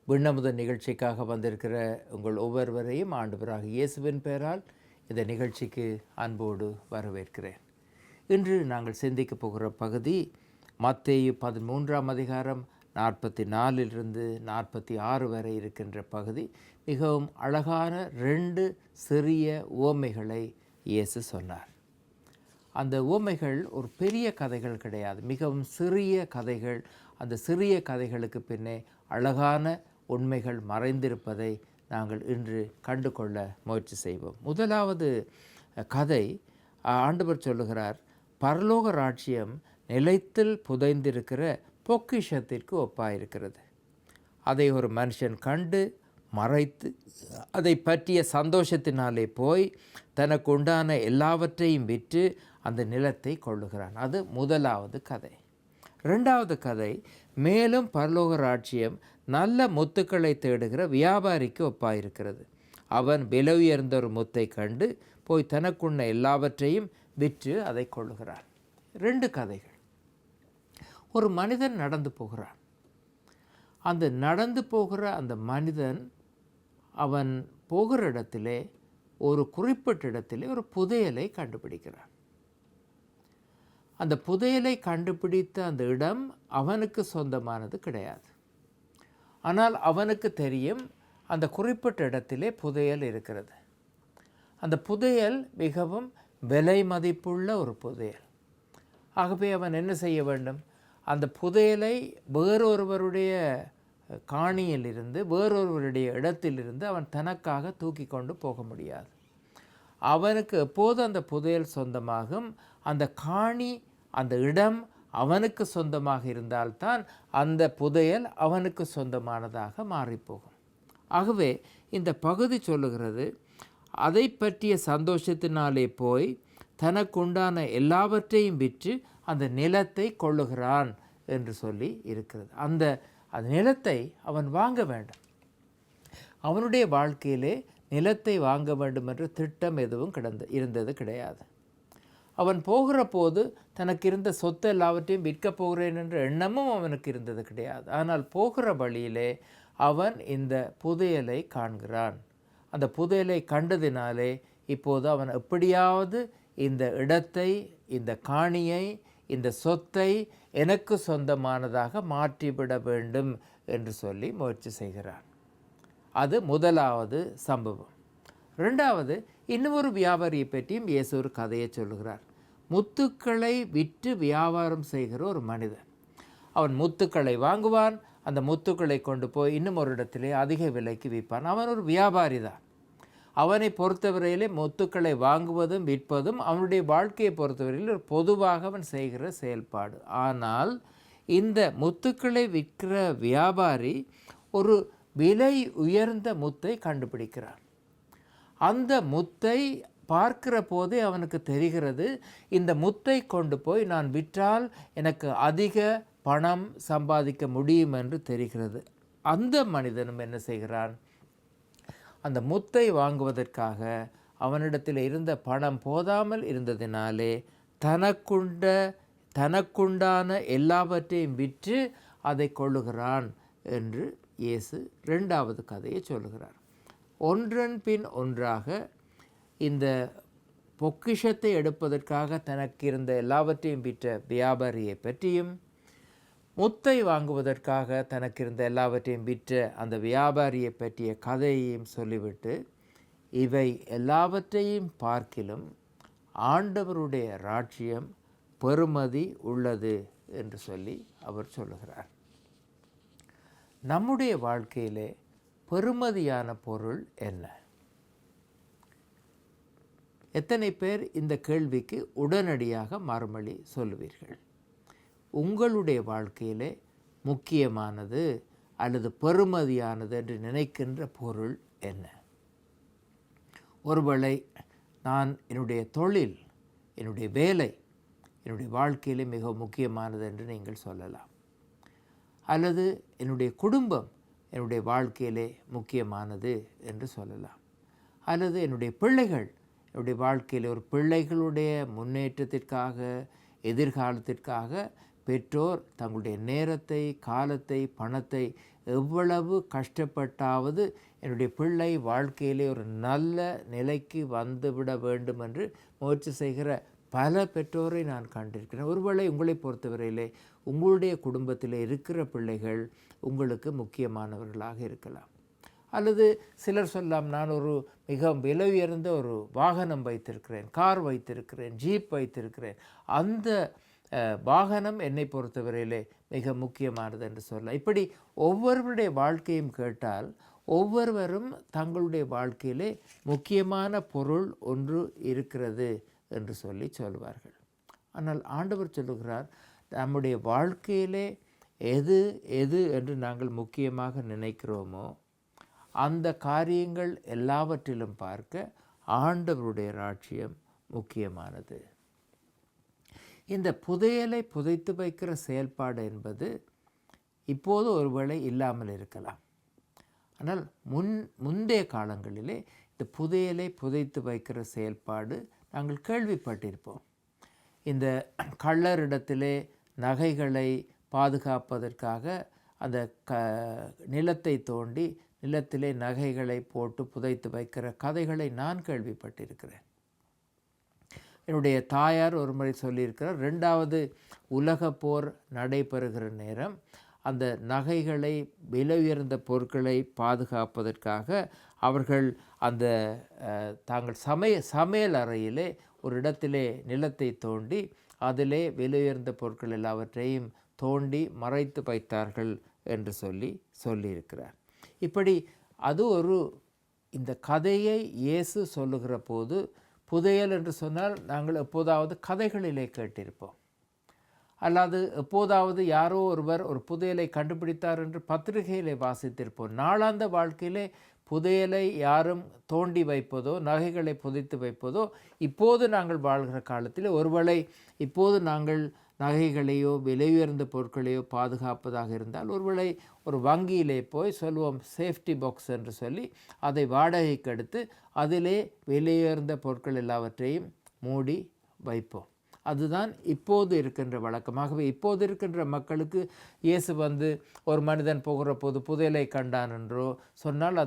விண்ணமுத நிகழ்ச்சிக்காக வந்திருக்கிற உங்கள் ஒவ்வொருவரையும் ஆண்டவராகிய இயேசுவின் பெயரால் இந்த நிகழ்ச்சிக்கு அன்போடு வரவேற்கிறேன். இன்று நாங்கள் சிந்திக்கப் போகிற பகுதி மத்தேயு 13ஆம் அதிகாரம் 44 46 வரை இருக்கின்ற பகுதி. மிகவும் அழகான 2 சிறிய உவமைகளை இயேசு சொன்னார். அந்த உவமைகள் ஒரு பெரிய கதைகள் கிடையாது, மிகவும் சிறிய கதைகள். அந்த சிறிய கதைகளுக்கு பின்னே அழகான உண்மைகள் மறைந்திருப்பதை நாங்கள் இன்று கண்டு கொள்ள முயற்சி செய்வோம். முதலாவது கதை, ஆண்டவர் சொல்லுகிறார், பரலோக ராஜ்யம் நிலைத்தில் புதைந்திருக்கிற பொக்கிஷத்திற்கு ஒப்பாயிருக்கிறது. அதை ஒரு மனுஷன் கண்டு மறைத்து அதை பற்றிய சந்தோஷத்தினாலே போய் தனக்கு உண்டான எல்லாவற்றையும் விற்று அந்த நிலத்தை கொள்ளுகிறான். அது முதலாவது கதை. 2வது கதை, மேலும் பரலோக ராஜ்யம் நல்ல முத்துக்களை தேடுகிற வியாபாரிக்கு ஒப்பாயிருக்கிறது. அவன் விலை உயர்ந்த ஒரு முத்தை கண்டு போய் தனக்குள்ள எல்லாவற்றையும் விற்று அதை கொள்ளுகிறான். 2 கதைகள். ஒரு மனிதன் நடந்து போகிறான். அந்த நடந்து போகிற அந்த மனிதன் அவன் போகிற இடத்திலே ஒரு குறிப்பிட்ட இடத்திலே ஒரு புதையலை கண்டுபிடிக்கிறான். அந்த புதையலை கண்டுபிடித்த அந்த இடம் அவனுக்கு சொந்தமானது கிடையாது. ஆனால் அவனுக்கு தெரியும் அந்த குறிப்பிட்ட இடத்திலே புதையல் இருக்கிறது. அந்த புதையல் மிகவும் விலை மதிப்புள்ள ஒரு புதையல். ஆகவே அவன் என்ன செய்ய வேண்டும்? அந்த புதையலை வேறொருவருடைய காணியிலிருந்து, வேறொருவருடைய இடத்திலிருந்து அவன் தனக்காக தூக்கி கொண்டு போக முடியாது. அவனுக்கு எப்போது அந்த புதையல் சொந்தமாகும், அந்த காணி, அந்த இடம் அவனுக்கு சொந்தமாக இருந்தால்தான் அந்த புதையல் அவனுக்கு சொந்தமானதாக மாறிப்போகும். ஆகவே இந்த பகுதி சொல்லுகிறது, அதை பற்றிய சந்தோஷத்தினாலே போய் தனக்குண்டான எல்லாவற்றையும் விற்று அந்த நிலத்தை கொள்ளுகிறான் என்று சொல்லி இருக்கிறது. அந்த நிலத்தை அவன் வாங்க வேண்டும். அவனுடைய வாழ்க்கையிலே நிலத்தை வாங்க வேண்டும் என்ற திட்டம் எதுவும் இருந்தது கிடையாது. அவன் போகிற போது தனக்கு இருந்த சொத்து எல்லாவற்றையும் விற்கப் போகிறேன் என்ற எண்ணமும் அவனுக்கு இருந்தது கிடையாது. ஆனால் போகிற வழியிலே அவன் இந்த புதையலை காண்கிறான். அந்த புதையலை கண்டதினாலே இப்போது அவன் எப்படியாவது இந்த இடத்தை, இந்த காணியை, இந்த சொத்தை எனக்கு சொந்தமானதாக மாற்றிவிட வேண்டும் என்று சொல்லி முயற்சி செய்கிறான். அது முதலாவது சம்பவம். 2வது, இன்னொரு வியாபாரியை பற்றியும் இயேசு ஒரு கதையை சொல்லுகிறார். முத்துக்களை விற்று வியாபாரம் செய்கிற ஒரு மனிதன். அவன் முத்துக்களை வாங்குவான், அந்த முத்துக்களை கொண்டு போய் இன்னும் ஒரு இடத்திலே அதிக விலைக்கு விற்பான். அவன் ஒரு வியாபாரி தான். அவனை பொறுத்தவரையிலே முத்துக்களை வாங்குவதும் விற்பதும் அவனுடைய வாழ்க்கையை பொறுத்தவரையில் ஒரு பொதுவாக அவன் செய்கிற செயல்பாடு. ஆனால் இந்த முத்துக்களை விற்கிற வியாபாரி ஒரு விலை உயர்ந்த முத்தை கண்டுபிடிக்கிறான். அந்த முத்தை பார்க்கிற போதே அவனுக்கு தெரிகிறது, இந்த முத்தை கொண்டு போய் நான் விற்றால் எனக்கு அதிக பணம் சம்பாதிக்க முடியும் என்று தெரிகிறது. அந்த மனிதனும் என்ன செய்கிறான்? அந்த முத்தை வாங்குவதற்காக அவனிடத்தில் இருந்த பணம் போதாமல் இருந்ததினாலே தனக்குண்டான எல்லாவற்றையும் விற்று அதை கொள்ளுகிறான் என்று இயேசு 2வது கதையை சொல்லுகிறார். ஒன்றன் பின் ஒன்றாக இந்த பொக்கிஷத்தை எடுப்பதற்காக தனக்கு இருந்த எல்லாவற்றையும் விற்ற வியாபாரியை பற்றியும், முத்தை வாங்குவதற்காக தனக்கு இருந்த எல்லாவற்றையும் விற்ற அந்த வியாபாரியை பற்றிய கதையையும் சொல்லிவிட்டு, இவை எல்லாவற்றையும் பார்க்கிலும் ஆண்டவருடைய ராஜ்யம் பெறுமதி உள்ளது என்று சொல்லி அவர் சொல்லுகிறார். நம்முடைய வாழ்க்கையிலே பெறுமதியான பொருள் என்ன? எத்தனை பேர் இந்த கேள்விக்கு உடனடியாக மறுமொழி சொல்லுவீர்கள்? உங்களுடைய வாழ்க்கையிலே முக்கியமானது அல்லது பெறுமதியானது என்று நினைக்கின்ற பொருள் என்ன? ஒருவேளை நான் என்னுடைய தொழில், என்னுடைய வேலை என்னுடைய வாழ்க்கையிலே மிக முக்கியமானது என்று நீங்கள் சொல்லலாம். அல்லது என்னுடைய குடும்பம் என்னுடைய வாழ்க்கையிலே முக்கியமானது என்று சொல்லலாம். அல்லது என்னுடைய பிள்ளைகள் என்னுடைய வாழ்க்கையில் ஒரு பிள்ளைகளுடைய முன்னேற்றத்திற்காக, எதிர்காலத்திற்காக பெற்றோர் தங்களுடைய நேரத்தை, காலத்தை, பணத்தை எவ்வளவு கஷ்டப்பட்டாவது என்னுடைய பிள்ளை வாழ்க்கையிலே ஒரு நல்ல நிலைக்கு வந்துவிட வேண்டும் என்று முயற்சி செய்கிற பல பெற்றோரை நான் கண்டிருக்கிறேன். ஒருவேளை உங்களை பொறுத்தவரையிலே உங்களுடைய குடும்பத்தில் இருக்கிற பிள்ளைகள் உங்களுக்கு முக்கியமானவர்களாக இருக்கலாம். அல்லது சிலர் சொல்லலாம், நான் ஒரு மிக விலை உயர்ந்த ஒரு வாகனம் வைத்திருக்கிறேன், கார் வைத்திருக்கிறேன், ஜீப் வைத்திருக்கிறேன், அந்த வாகனம் என்னை பொறுத்தவரையிலே மிக முக்கியமானது என்று சொல்லலாம். இப்படி ஒவ்வொருவருடைய வாழ்க்கையும் கேட்டால் ஒவ்வொருவரும் தங்களுடைய வாழ்க்கையிலே முக்கியமான பொருள் ஒன்று இருக்கிறது என்று சொல்வார்கள். ஆனால் ஆண்டவர் சொல்லுகிறார், நம்முடைய வாழ்க்கையிலே எது எது என்று நாங்கள் முக்கியமாக நினைக்கிறோமோ அந்த காரியங்கள் எல்லாவற்றிலும் பார்க்க ஆண்டவருடைய ராஜ்யம் முக்கியமானது. இந்த புதையலை புதைத்து வைக்கிற செயல்பாடு என்பது இப்போது ஒருவேளை இல்லாமல் இருக்கலாம். ஆனால் முந்தைய காலங்களிலே இந்த புதையலை புதைத்து வைக்கிற செயல்பாடு நாங்கள் கேள்விப்பட்டிருப்போம். இந்த கள்ளரிடத்திலே நகைகளை பாதுகாப்பதற்காக அந்த நிலத்தை தோண்டி நிலத்திலே நகைகளை போட்டு புதைத்து வைக்கிற கதைகளை நான் கேள்விப்பட்டிருக்கிறேன். என்னுடைய தாயார் ஒரு முறை சொல்லியிருக்கிறார், 2வது உலக போர் நடைபெறுகிற நேரம் அந்த நகைகளை, விலை உயர்ந்த பொருட்களை பாதுகாப்பதற்காக அவர்கள் அந்த தாங்கள் சமையல் அறையிலே ஒரு இடத்திலே நிலத்தை தோண்டி அதிலே விலை உயர்ந்த பொருட்கள் எல்லாவற்றையும் தோண்டி மறைத்து வைத்தார்கள் என்று சொல்லியிருக்கிறார். இப்படி அது இந்த கதையை இயேசு சொல்லுகிற போது, புதையல் என்று சொன்னால் நாங்கள் எப்போதாவது கதைகளிலே கேட்டிருப்போம், அல்லாது எப்போதாவது யாரோ ஒருவர் ஒரு புதையலை கண்டுபிடித்தார் என்று பத்திரிகையிலே வாசித்திருப்போம். நாளாந்த வாழ்க்கையிலே புதையலை யாரும் தோண்டி வைப்பதோ நகைகளை புதைத்து வைப்பதோ இப்போது நாங்கள் வாழ்கிற காலத்தில் ஒருவேளை இப்போது நாங்கள் நகைகளையோ விலை உயர்ந்த பொருட்களையோ பாதுகாப்பதாக இருந்தால் ஒருவேளை ஒரு வங்கியிலே போய் சொல்லுவோம் சேஃப்டி பாக்ஸ் என்று சொல்லி அதை வாடகைக்கு எடுத்து அதிலே விலை உயர்ந்த பொருட்கள் எல்லாவற்றையும் மூடி வைப்போம். அதுதான் இப்போது இருக்கின்ற வழக்கமாகவே. இப்போது இருக்கின்ற மக்களுக்கு இயேசு ஒரு மனிதன் போகிற போது புதையலை கண்டான் என்றோ சொன்னால்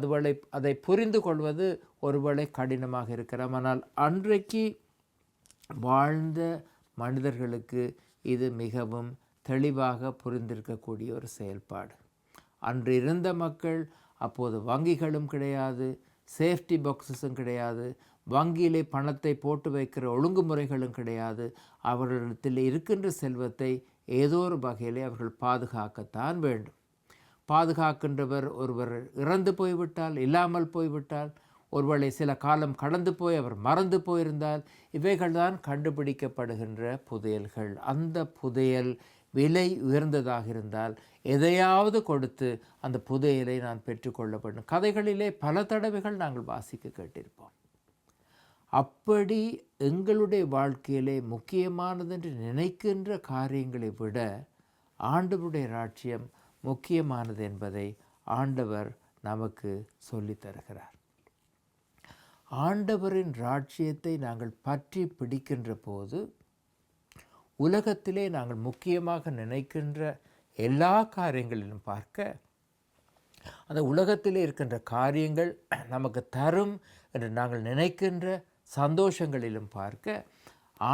அதை புரிந்து கொள்வது ஒருவேளை கடினமாக இருக்கிறார். ஆனால் அன்றைக்கு வாழ்ந்த மனிதர்களுக்கு இது மிகவும் தெளிவாக புரிந்திருக்கக்கூடிய ஒரு செயல்பாடு. அன்று இருந்த மக்கள் அப்போது வங்கிகளும் கிடையாது, சேஃப்டி பாக்ஸஸும் கிடையாது, வங்கியிலே பணத்தை போட்டு வைக்கிற ஒழுங்குமுறைகளும் கிடையாது. அவர்களிடத்தில் இருக்கின்ற செல்வத்தை ஏதோ ஒரு வகையிலே அவர்கள் பாதுகாக்கத்தான் வேண்டும். பாதுகாக்கின்றவர் ஒருவர் இறந்து போய்விட்டால், இல்லாமல் போய்விட்டால், ஒருவேளை சில காலம் கடந்து போய் அவர் மறந்து போயிருந்தால், இவைகள்தான் கண்டுபிடிக்கப்படுகின்ற புதையல்கள். அந்த புதையல் விலை உயர்ந்ததாக இருந்தால் எதையாவது கொடுத்து அந்த புதையலை நான் பெற்றுக்கொள்ள வேண்டும். கதைகளிலே பல தடவைகள் நாங்கள் வாசிக்க கேட்டிருப்போம். அப்படி எங்களுடைய வாழ்க்கையிலே முக்கியமானது என்று நினைக்கின்ற காரியங்களை விட ஆண்டவருடைய ராஜ்யம் முக்கியமானது என்பதை ஆண்டவர் நமக்கு சொல்லித் தருகிறார். ஆண்டவரின் ராஜ்யத்தை நாங்கள் பற்றி பிடிக்கின்ற போது உலகத்திலே நாங்கள் முக்கியமாக நினைக்கின்ற எல்லா காரியங்களிலும் பார்க்க அந்த உலகத்திலே இருக்கின்ற காரியங்கள் நமக்கு தரும் என்று நாங்கள் நினைக்கின்ற சந்தோஷங்களிலும் பார்க்க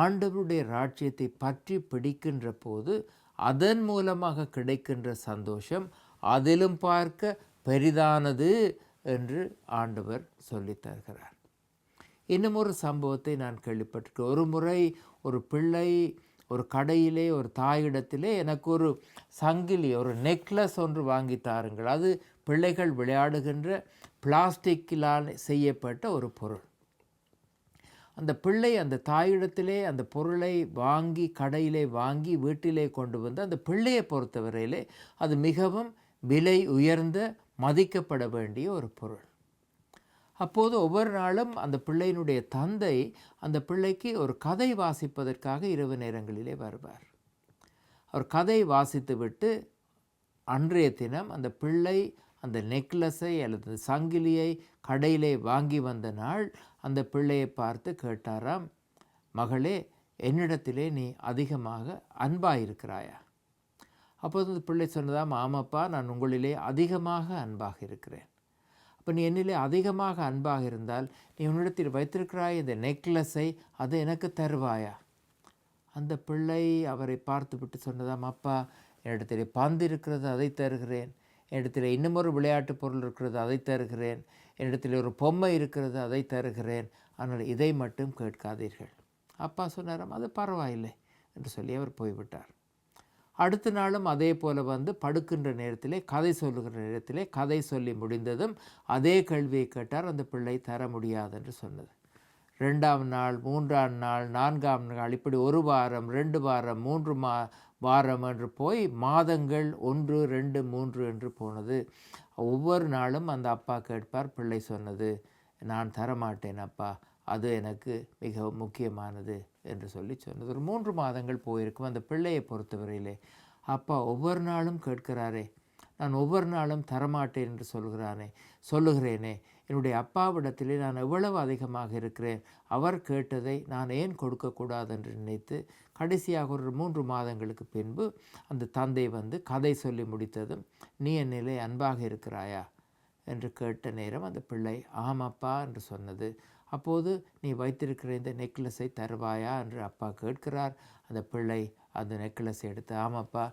ஆண்டவருடைய ராஜ்யத்தை பற்றி பிடிக்கின்ற போது அதன் மூலமாக கிடைக்கின்ற சந்தோஷம் அதிலும் பார்க்க பெரிதானது என்று ஆண்டவர் சொல்லித் தருகிறார். இன்னும் ஒரு சம்பவத்தை நான் கேள்விப்பட்டிருக்கேன். ஒரு முறை ஒரு பிள்ளை ஒரு கடையிலே ஒரு தாயிடத்திலே எனக்கு ஒரு சங்கிலி, ஒரு நெக்லஸ் ஒன்று வாங்கி தாருங்கள், அது பிள்ளைகள் விளையாடுகின்ற பிளாஸ்டிக்கிலால் செய்யப்பட்ட ஒரு பொருள். அந்த பிள்ளை அந்த தாயிடத்திலே அந்த பொருளை வாங்கி கடையிலே வாங்கி வீட்டிலே கொண்டு வந்து அந்த பிள்ளையை பொறுத்தவரையிலே அது மிகவும் விலை உயர்ந்த மதிக்கப்பட வேண்டிய ஒரு பொருள். அப்போது ஒவ்வொரு நாளும் அந்த பிள்ளையினுடைய தந்தை அந்த பிள்ளைக்கு ஒரு கதை வாசிப்பதற்காக இரவு நேரங்களிலே வருவார். அவர் கதை வாசித்து விட்டு அன்றைய தினம் அந்த பிள்ளை அந்த நெக்லஸை அல்லது சங்கிலியை கடையிலே வாங்கி வந்த நாள் அந்த பிள்ளையை பார்த்து கேட்டாராம், மகளே, என்னிடத்திலே நீ அதிகமாக அன்பாயிருக்கிறாயா? அப்போது அந்த பிள்ளை சொன்னதாம், ஆமாப்பா, நான் உங்களிலே அதிகமாக அன்பாக இருக்கிறேன். அப்போ நீ என்னிலே அதிகமாக அன்பாக இருந்தால் நீ உன்னிடத்தில் வைத்திருக்கிறாய் இந்த நெக்லஸை அதை எனக்கு தருவாயா? அந்த பிள்ளை அவரை பார்த்துவிட்டு சொன்னதாம், அப்பா, என்னிடத்தில் பந்து இருக்கிறது, அதை தருகிறேன். என்னிடத்தில் இன்னமொரு விளையாட்டு பொருள் இருக்கிறது, அதை தருகிறேன். என்னிடத்தில் ஒரு பொம்மை இருக்கிறது, அதை தருகிறேன். ஆனால் இதை மட்டும் கேட்காதீர்கள். அப்பா சொன்னாராம், அது பரவாயில்லை என்று சொல்லி அவர் போய்விட்டார். அடுத்த நாளும் அதே போல் வந்து படுக்கின்ற நேரத்திலே, கதை சொல்லுகிற நேரத்திலே, கதை சொல்லி முடிந்ததும் அதே கேள்வியை கேட்டார். அந்த பிள்ளை தர முடியாது என்று சொன்னது. 2ஆம் நாள், 3ஆம் நாள், 4ஆம் நாள், இப்படி 1 வாரம், 2 வாரம், 3 வாரம் என்று போய் மாதங்கள் 1, 2, 3 என்று போனது. ஒவ்வொரு நாளும் அந்த அப்பா கேட்பார். பிள்ளை சொன்னது, நான் தரமாட்டேன் அப்பா, அது எனக்கு மிகவும் முக்கியமானது என்று சொல்லி சொன்னது. ஒரு 3 மாதங்கள் போயிருக்கும். அந்த பிள்ளையை பொறுத்தவரையிலே அப்பா ஒவ்வொரு நாளும் கேட்கிறாரே, நான் ஒவ்வொரு நாளும் தரமாட்டேன் என்று சொல்லுகிறேனே, என்னுடைய அப்பாவிடத்திலே நான் எவ்வளவு அதிகமாக இருக்கிறேன், அவர் கேட்டதை நான் ஏன் கொடுக்கக்கூடாது என்று நினைத்து கடைசியாக ஒரு 3 மாதங்களுக்கு பின்பு அந்த தந்தை வந்து கதை சொல்லி முடித்ததும், நீ என்னிலே அன்பாக இருக்கிறாயா என்று கேட்ட நேரம் அந்த பிள்ளை ஆமாப்பா என்று சொன்னது. அப்போது நீ வைத்திருக்கிற இந்த நெக்லஸை தருவாயா என்று அப்பா கேட்கிறார். அந்த பிள்ளை அந்த நெக்லஸை எடுத்து, ஆமாப்பா,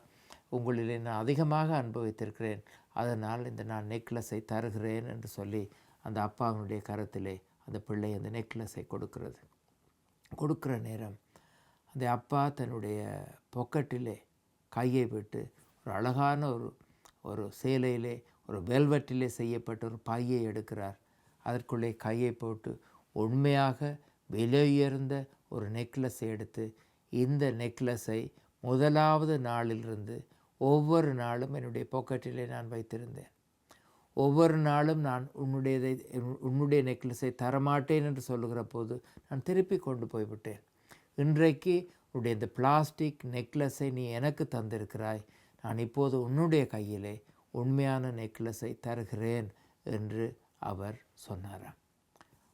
உங்களிலே நான் அதிகமாக அனுபவித்திருக்கிறேன், அதனால் இந்த நான் நெக்லஸை தருகிறேன் என்று சொல்லி அந்த அப்பாவினுடைய கரத்திலே அந்த பிள்ளை அந்த நெக்லஸை கொடுக்கிற நேரம் அந்த அப்பா தன்னுடைய பொக்கெட்டிலே கையை விட்டு ஒரு அழகான ஒரு சேலையிலே ஒரு வெல்வெட்டிலே செய்யப்பட்ட ஒரு பையை எடுக்கிறார். அதற்குள்ளே கையை போட்டு உண்மையாக விலையுயர்ந்த ஒரு நெக்லஸை எடுத்து, இந்த நெக்லஸை முதலாவது நாளிலிருந்து ஒவ்வொரு நாளும் என்னுடைய பாக்கெட்டிலே நான் வைத்திருந்தேன். ஒவ்வொரு நாளும் நான் உன்னுடைய நெக்லஸை தரமாட்டேன் என்று சொல்லுகிற போது நான் திருப்பி கொண்டு போய்விட்டேன். இன்றைக்கு உன்னுடைய இந்த பிளாஸ்டிக் நெக்லஸை நீ எனக்கு தந்திருக்கிறாய், நான் இப்போது உன்னுடைய கையிலே உண்மையான நெக்லஸை தருகிறேன் என்று அவர் சொன்னாராம்.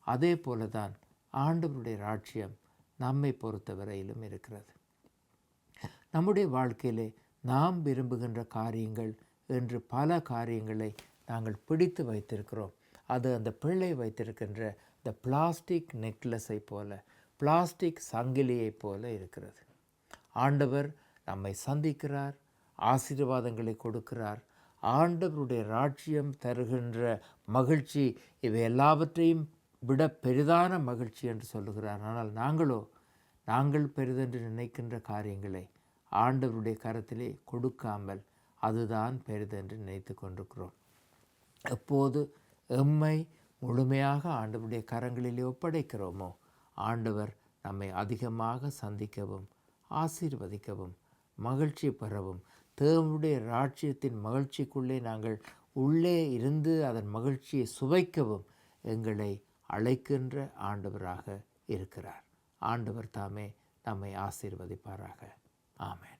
அதே போல தான் ஆண்டவருடைய ராஜ்யம் நம்மை பொறுத்தவரையிலும் இருக்கிறது. நம்முடைய வாழ்க்கையிலே நாம் விரும்புகின்ற காரியங்கள் என்று பல காரியங்களை நாங்கள் பிடித்து வைத்திருக்கிறோம். அது அந்த பிள்ளை வைத்திருக்கின்ற இந்த பிளாஸ்டிக் நெக்லஸை போல, பிளாஸ்டிக் சங்கிலியை போல இருக்கிறது. ஆண்டவர் நம்மை சந்திக்கிறார், ஆசீர்வாதங்களை கொடுக்கிறார். ஆண்டவருடைய ராஜ்யம் தருகின்ற மகிழ்ச்சி இவை எல்லாவற்றையும் விட பெரிதான மகிழ்ச்சி என்று சொல்லுகிறார். ஆனால் நாங்கள் பெரிதென்று நினைக்கின்ற காரியங்களை ஆண்டவருடைய கரத்திலே கொடுக்காமல் அதுதான் பெரிதென்று நினைத்து கொண்டிருக்கிறோம். எப்போது எம்மை முழுமையாக ஆண்டவருடைய கரங்களிலே ஒப்படைக்கிறோமோ, ஆண்டவர் நம்மை அதிகமாக சந்திக்கவும் ஆசீர்வதிக்கவும் மகிழ்ச்சி பெறவும் தேவனுடைய ராஜ்யத்தின் மகிழ்ச்சிக்குள்ளே நாங்கள் உள்ளே இருந்து அதன் மகிழ்ச்சியை சுவைக்கவும் எங்களை அழைக்கின்ற ஆண்டவராக இருக்கிறார். ஆண்டவர் தாமே நம்மை ஆசீர்வதிப்பாராக. ஆமென்.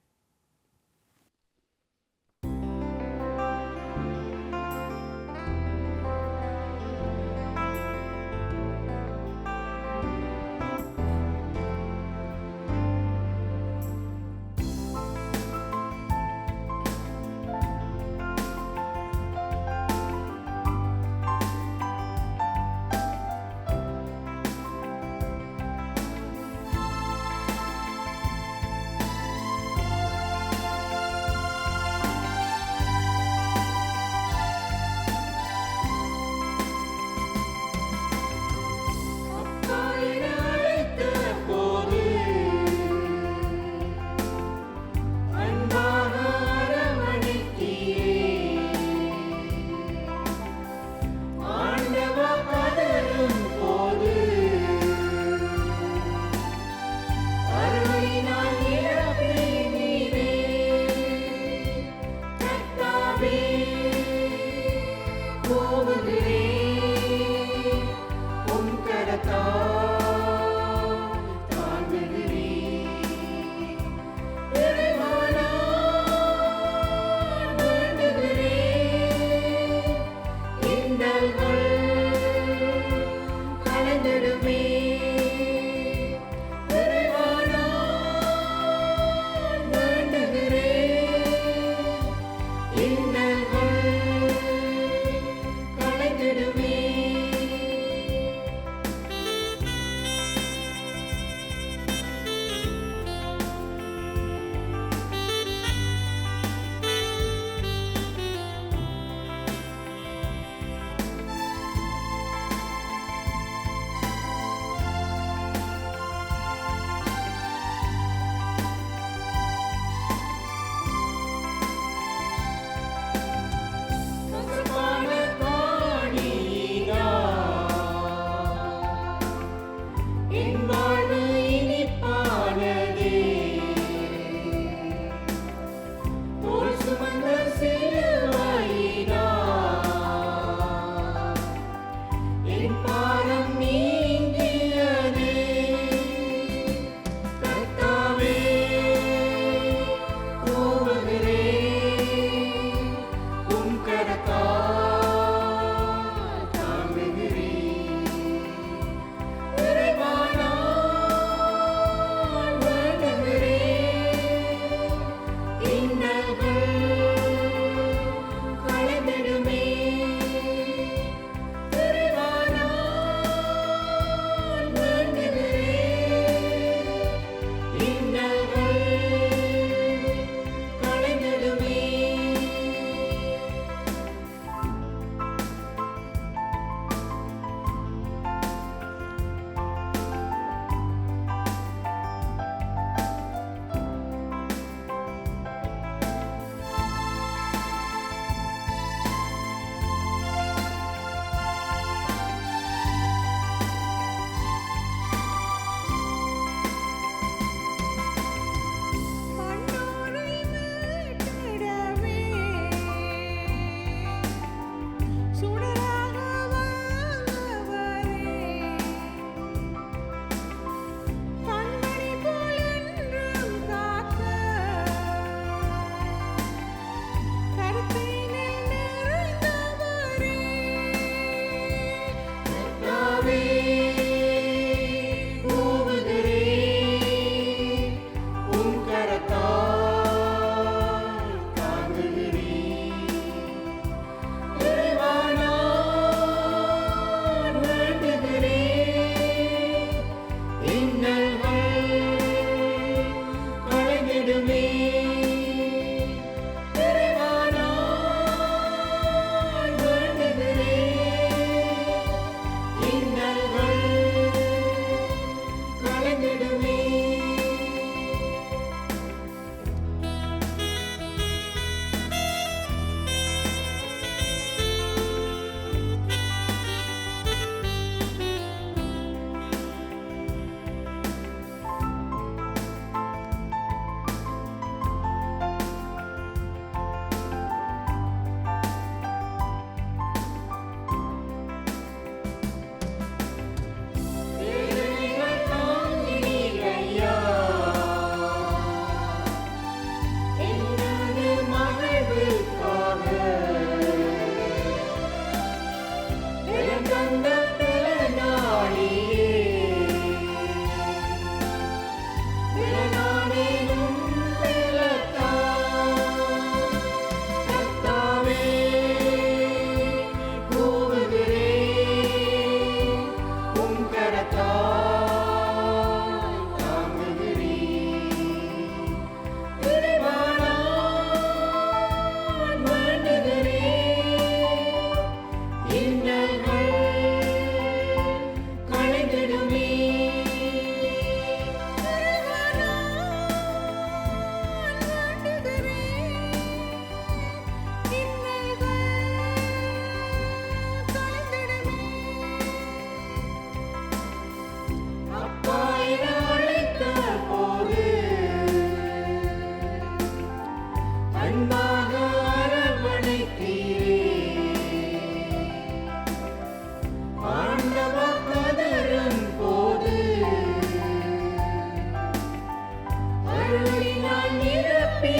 அருளினால் நிரப்பி